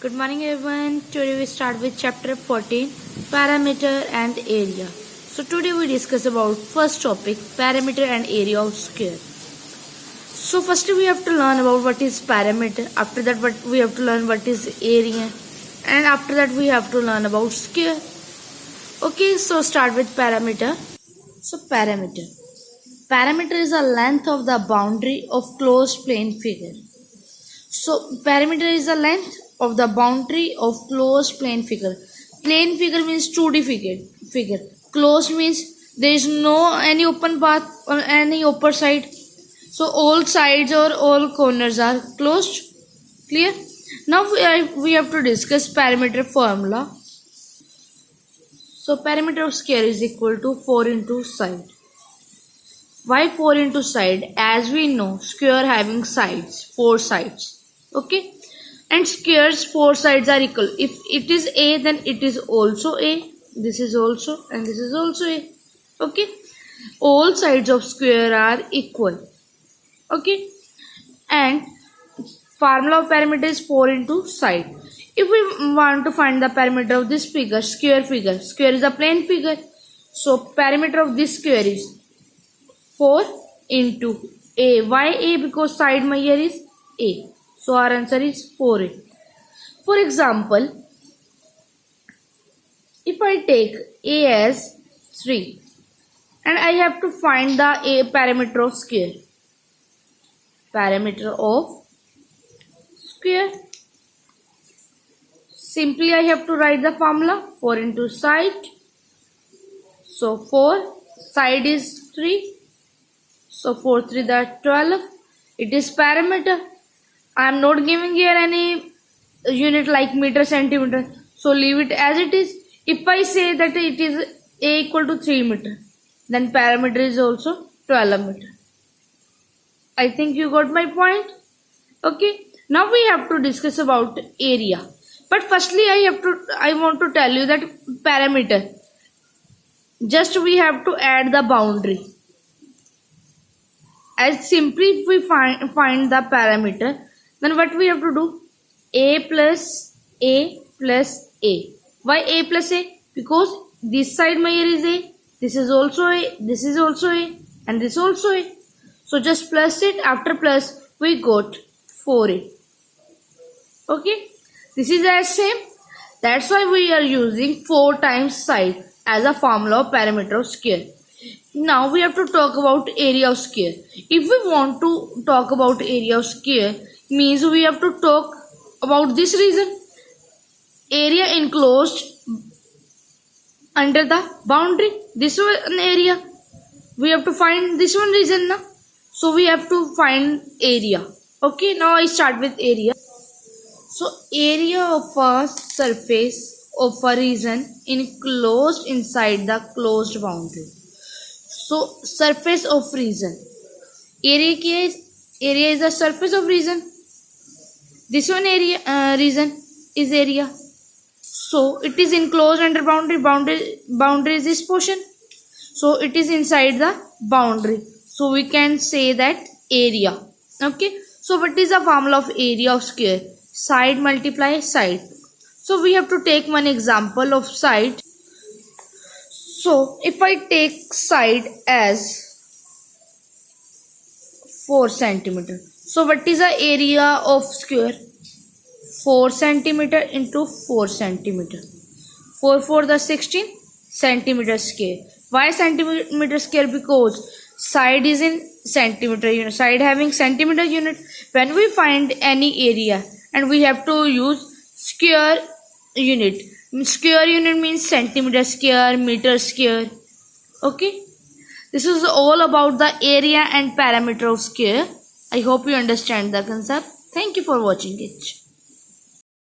Good morning everyone. Today we start with chapter 14, parameter and area. So today we discuss about first topic, parameter and area of square. So firstly we have to learn about what is parameter. After that we have to learn what is area, and after that we have to learn about square. Okay, so start with parameter. So parameter is the length of the boundary of closed plane figure. So parameter is the length of the boundary of closed plane figure. Plane figure means 2D figure. Closed means there is no any open path or any upper side. So all sides or all corners are closed. Clear? Now we have to discuss parameter formula. So parameter of square is equal to 4 into side. Why 4 into side? As we know, square having sides, 4 sides. Okay, and squares 4 sides are equal. If it is A, then it is also A. This is also, and this is also A. Okay, all sides of square are equal. Okay, and formula of parameter is 4 into side. If we want to find the parameter of this figure, square is a plane figure. So parameter of this square is 4 into A. Why A? Because side my here is A. So our answer is 4A. For example, if I take A as 3 and I have to find the A parameter of square. Parameter of square. Simply I have to write the formula 4 into side. So 4, side is 3. So 4 3 that 12. It is parameter. I am not giving here any unit like meter, centimeter. So leave it as it is. If I say that it is A equal to 3 meter, then parameter is also 12 meter. I think you got my point. Okay. Now we have to discuss about area. But firstly I want to tell you that parameter. Just we have to add the boundary. As simply if we find the parameter, then what we have to do? A plus A plus A. Why A plus A? Because this side my here is A, this is also A, this is also A, and this also A. So just plus it. After plus we got 4A. Okay, this is as same. That's why we are using 4 times side as a formula of parameter of square. Now we have to talk about area of square. If we want to talk about area of square, means we have to talk about this region. Area enclosed under the boundary. This one area. We have to find this one region now. So we have to find area. Okay, now I start with area. So area of a surface of a region enclosed inside the closed boundary. So surface of region. Area is the surface of region. This one area region is area. So it is enclosed under boundary. Boundary is this portion. So it is inside the boundary. So we can say that area. Okay. So what is the formula of area of square? Side multiply side. So we have to take one example of side. So if I take side as 4 centimeter. So what is the area of square? 4 centimeter into 4 centimeter. 4 4 the 16 centimeter square. Why centimeter square? Because side is in centimeter unit. Side having centimeter unit. When we find any area and we have to use square unit. Square unit means centimeter square, meter square. Okay. This is all about the area and parameter of square. I hope you understand the concept. Thank you for watching it.